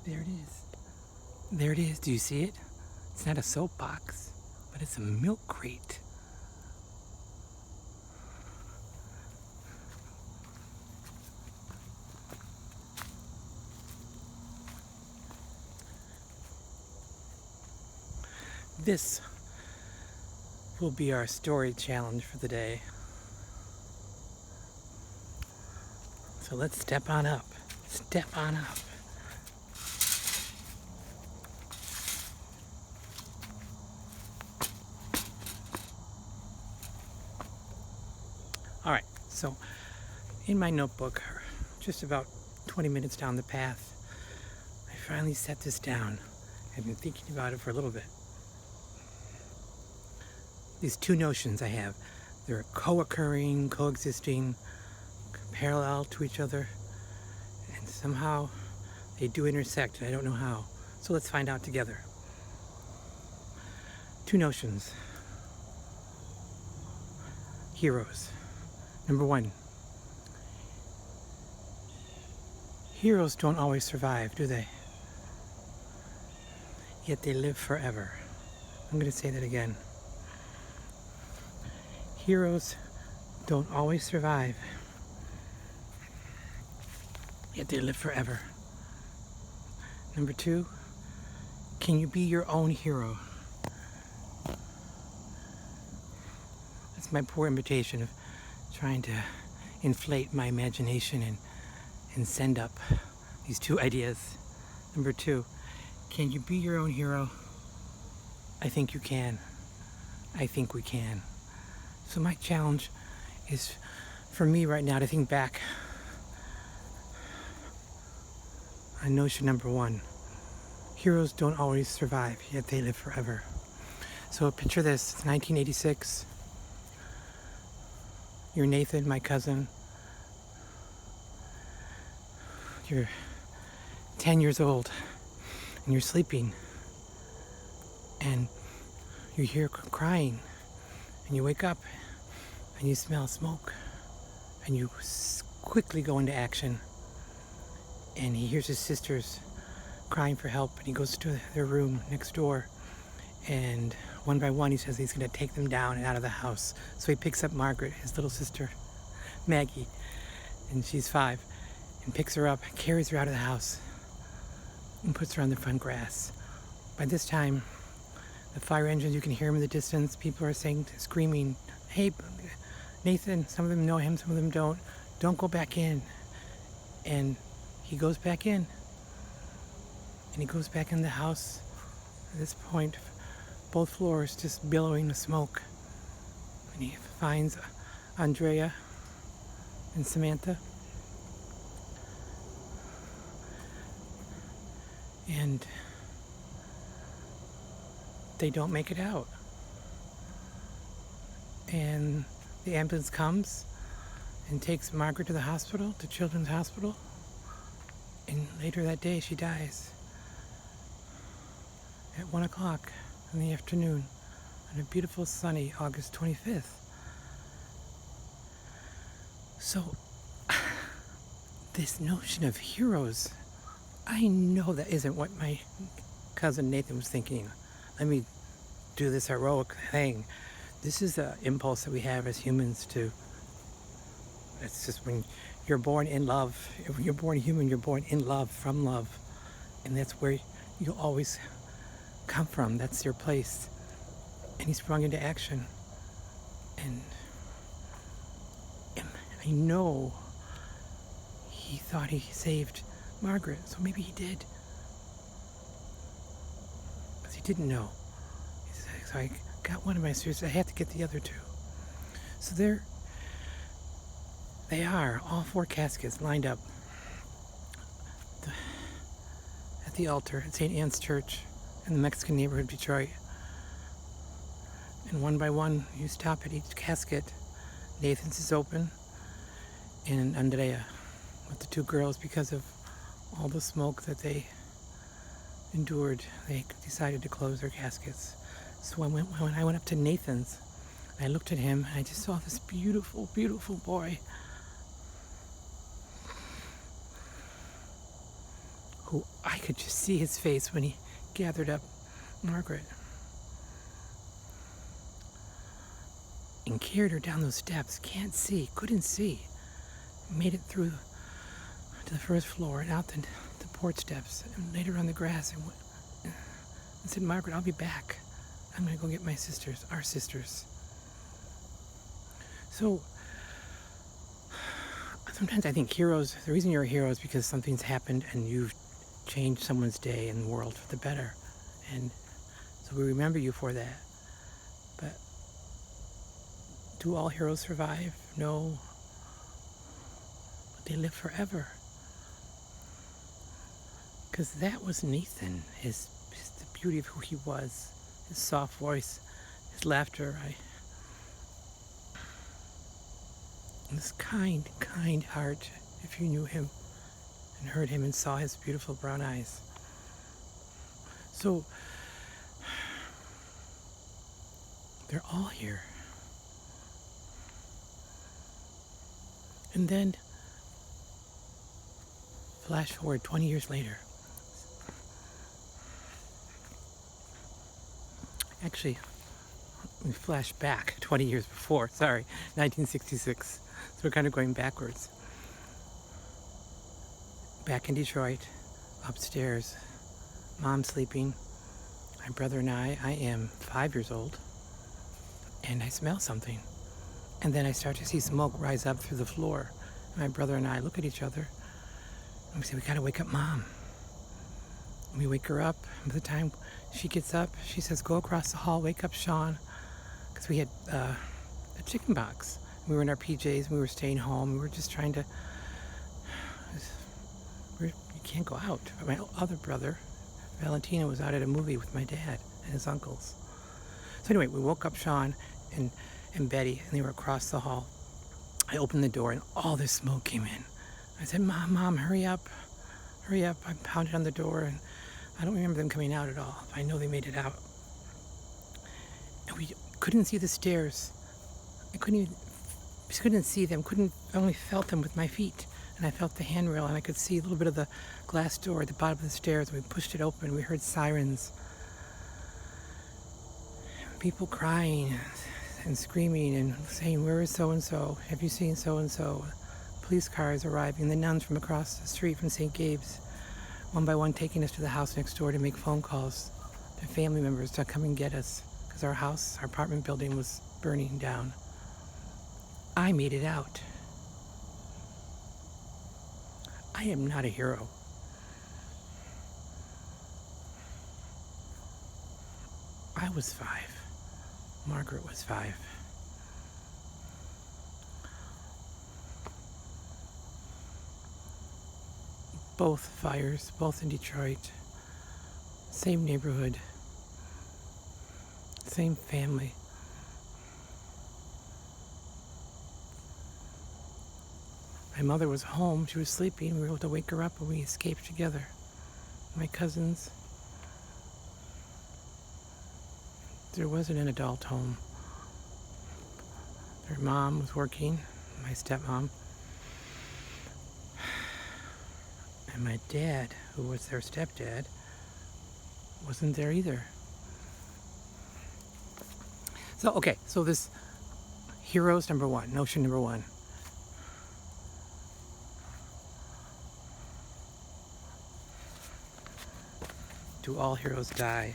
There it is. There it is. Do you see it? It's not a soapbox, but it's a milk crate. This will be our story challenge for the day. So let's step on up. Step on up. All right, so in my notebook, just about 20 minutes down the path, I finally set this down. I've been thinking about it for a little bit. These two notions I have, they're co-occurring, coexisting, parallel to each other, and somehow they do intersect, and I don't know how. So let's find out together. Two notions. Heroes. Number one, heroes don't always survive, do they? Yet they live forever. I'm going to say that again. Heroes don't always survive, yet they live forever. Number two, can you be your own hero? That's my poor imitation of trying to inflate my imagination and send up these two ideas. Number two, can you be your own hero? I think you can. I think we can. So my challenge is for me right now to think back on notion number one. Heroes don't always survive, yet they live forever. So picture this, it's 1986. You're Nathan, my cousin. You're 10 years old and you're sleeping and you hear crying and you wake up and you smell smoke and you quickly go into action, and he hears his sisters crying for help and he goes to their room next door, and one by one he says he's going to take them down and out of the house. So he picks up Margaret, his little sister, Maggie, and she's 5, and picks her up, carries her out of the house and puts her on the front grass. By this time, the fire engines, you can hear them in the distance. People are saying, screaming, "Hey, Nathan," some of them know him, some of them don't go back in. And he goes back in. And he goes back in the house. At this point, both floors just billowing with smoke. And he finds Andrea and Samantha. And they don't make it out. And the ambulance comes and takes Margaret to the hospital, to Children's Hospital. And later that day, she dies at 1 o'clock in the afternoon on a beautiful sunny August 25th. So, this notion of heroes, I know that isn't what my cousin Nathan was thinking. Let me do this heroic thing. This is the impulse that we have as humans to, it's just when you're born in love, when you're born human, you're born in love, from love. And that's where you'll always come from. That's your place. And he sprung into action. And I know he thought he saved Margaret, so maybe he did. Because he didn't know. So I got one of my sisters, I have to get the other two. So there they are, all 4 caskets lined up at the altar at St. Anne's Church in the Mexican neighborhood of Detroit. And one by one, you stop at each casket. Nathan's is open, and Andrea with the 2 girls, because of all the smoke that they endured, they decided to close their caskets. So when I went up to Nathan's, I looked at him and I just saw this beautiful, beautiful boy. who I could just see his face when he gathered up Margaret and carried her down those steps. Couldn't see. Made it through to the first floor and out the porch steps and laid her on the grass and said, Margaret, I'll be back. I'm going to go get my sisters, our sisters. So sometimes I think heroes, the reason you're a hero is because something's happened and you've changed someone's day and world for the better. And so we remember you for that. But do all heroes survive? No. But they live forever. Because that was Nathan, the beauty of who he was, his soft voice, his laughter, this kind heart, if you knew him and heard him and saw his beautiful brown eyes. So, they're all here. And then, flash forward 20 years later. Actually, we flash back 20 years before, 1966. So we're kind of going backwards. Back in Detroit, upstairs, Mom sleeping, my brother and I am 5 years old, and I smell something. And then I start to see smoke rise up through the floor. And my brother and I look at each other, and we say, we gotta wake up Mom. And we wake her up, and by the time she gets up, she says, go across the hall, wake up Sean. Because we had a chicken box. We were in our PJs, and we were staying home. We were just trying to, you can't go out. My other brother, Valentina, was out at a movie with my dad and his uncles. So anyway, we woke up Sean and Betty, and they were across the hall. I opened the door, and all this smoke came in. I said, Mom, hurry up. I pounded on the door, and I don't remember them coming out at all. I know they made it out. And we couldn't see the stairs. I couldn't see them. I only felt them with my feet. And I felt the handrail, and I could see a little bit of the glass door at the bottom of the stairs. We pushed it open. We heard sirens. People crying and screaming and saying, where is so-and-so? Have you seen so-and-so? Police cars arriving. The nuns from across the street from St. Gabe's, one by one taking us to the house next door to make phone calls to family members to come and get us. Because our apartment building was burning down. I made it out. I am not a hero. I was 5. Margaret was 5. Both fires, both in Detroit. Same neighborhood. Same family. My mother was home. She was sleeping. We were able to wake her up, and we escaped together. My cousins. There wasn't an adult home. Their mom was working, my stepmom. And my dad, who was their stepdad, wasn't there either. So this heroes number 1, notion number 1. Do all heroes die?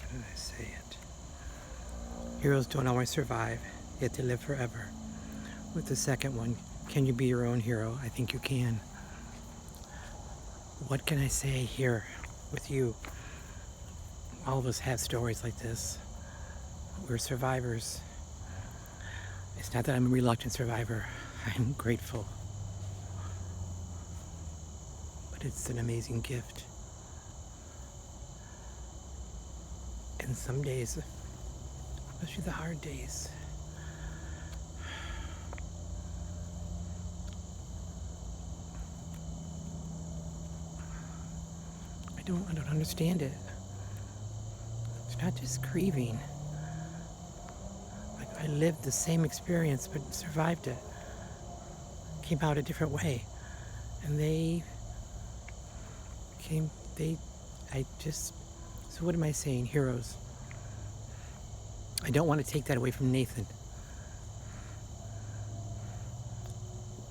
How did I say it? Heroes don't always survive, yet they live forever. With the second one, can you be your own hero? I think you can. What can I say here with you? All of us have stories like this. We're survivors. It's not that I'm a reluctant survivor. I'm grateful. But it's an amazing gift. And some days, especially the hard days, I don't understand it. It's not just grieving. Like I lived the same experience but survived it. Came out a different way. And they came, so what am I saying? Heroes. I don't want to take that away from Nathan.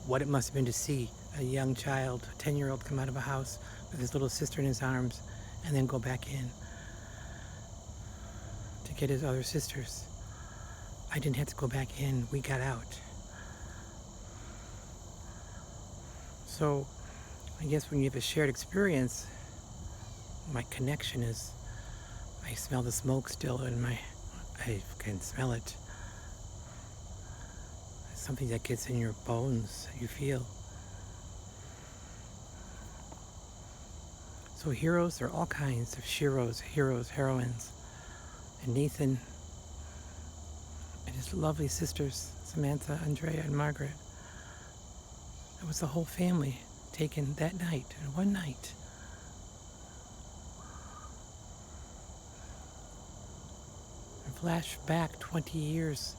What it must have been to see a young child, a 10-year-old, come out of a house with his little sister in his arms and then go back in to get his other sisters. I didn't have to go back in. We got out. So I guess when you have a shared experience, my connection is, I smell the smoke still in I can smell it. It's something that gets in your bones, that you feel. So heroes, there are all kinds of sheroes, heroes, heroines. And Nathan and his lovely sisters, Samantha, Andrea, and Margaret. It was the whole family taken that night, in one night. And flash back 20 years.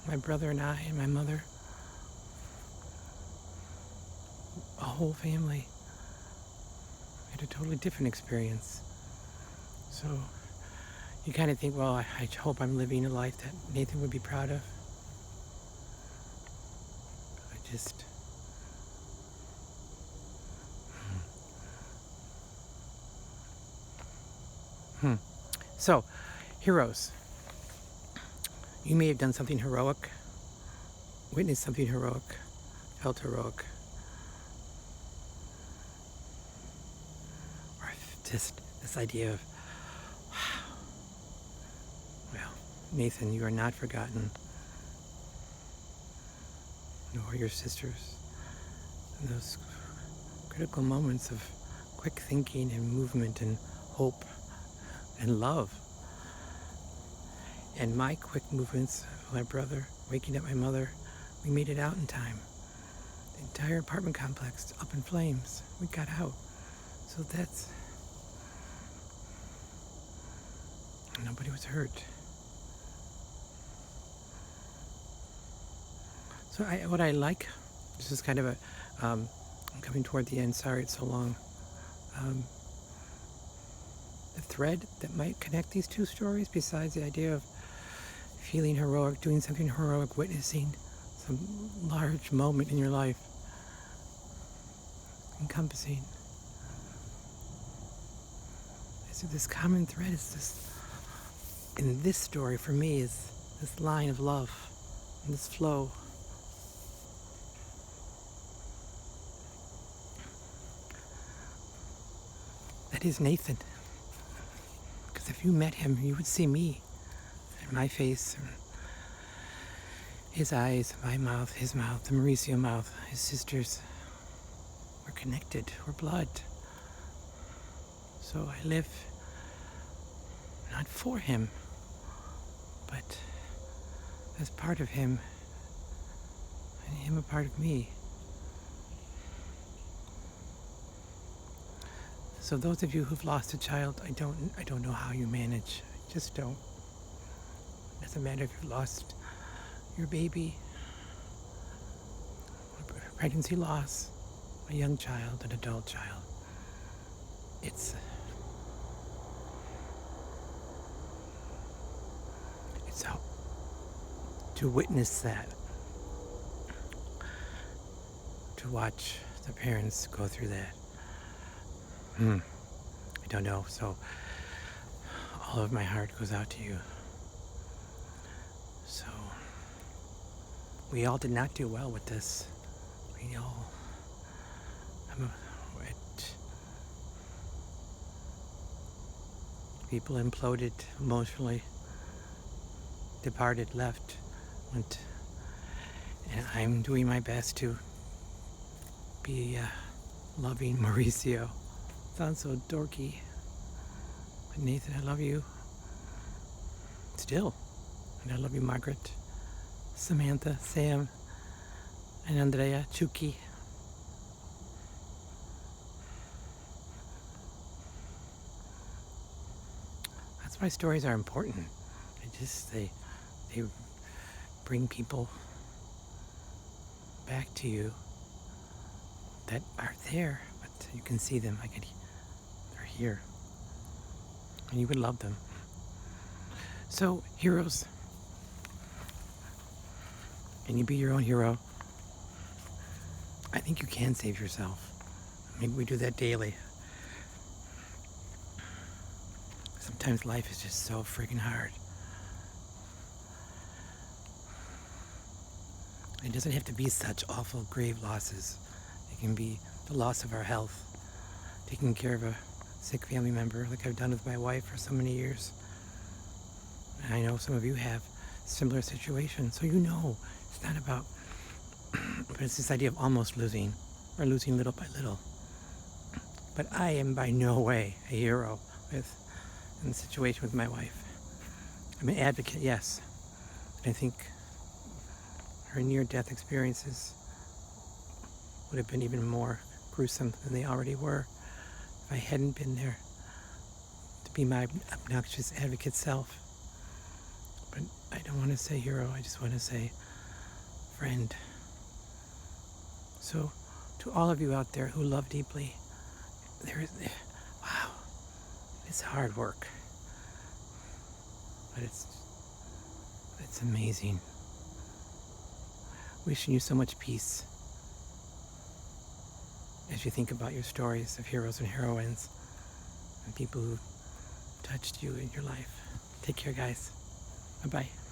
My brother and I and my mother, a whole family, had a totally different experience. So you kind of think, well, I hope I'm living a life that Nathan would be proud of. I just... So, heroes. You may have done something heroic, witnessed something heroic, felt heroic, or just this idea of, wow, well, Nathan, you are not forgotten, nor your sisters. And those critical moments of quick thinking and movement and hope and love. And my quick movements, my brother, waking up my mother, we made it out in time. The entire apartment complex up in flames. We got out. So that's... Nobody was hurt. So what I like, this is kind of a, I'm coming toward the end, sorry it's so long. The thread that might connect these two stories, besides the idea of feeling heroic, doing something heroic, witnessing some large moment in your life, encompassing. So this common thread is this, in this story for me, is this line of love, and this flow. That is Nathan. Because if you met him, you would see me, and my face, and his eyes, my mouth, his mouth, the Mauricio mouth, his sisters. We're connected, we're blood. So I live not for him, but as part of him, and him a part of me. So those of you who've lost a child, I don't know how you manage. I just don't. It doesn't matter if you've lost your baby, a pregnancy loss, a young child, an adult child. It's how to witness that, to watch the parents go through that. I don't know, so all of my heart goes out to you. So, we all did not do well with this. We all, people imploded emotionally, departed, left, went, and I'm doing my best to be loving Mauricio. Sounds so dorky. But Nathan, I love you. Still. And I love you, Margaret, Samantha, Sam, and Andrea, Chucky. That's why stories are important. They bring people back to you that are there, but you can see them. They're here. And you would love them. So, heroes. Can you be your own hero? I think you can save yourself. Maybe we do that daily. Sometimes life is just so freaking hard. It doesn't have to be such awful, grave losses. It can be the loss of our health, taking care of a sick family member, like I've done with my wife for so many years. And I know some of you have similar situations, so you know it's not about, but it's this idea of almost losing, or losing little by little. But I am by no way a hero in the situation with my wife. I'm an advocate, yes. I think her near-death experiences would have been even more gruesome than they already were if I hadn't been there to be my obnoxious advocate self. But I don't want to say hero, I just want to say friend. So, to all of you out there who love deeply, wow, it's hard work, but it's amazing. Wishing you so much peace as you think about your stories of heroes and heroines and people who touched you in your life. Take care, guys. Bye-bye.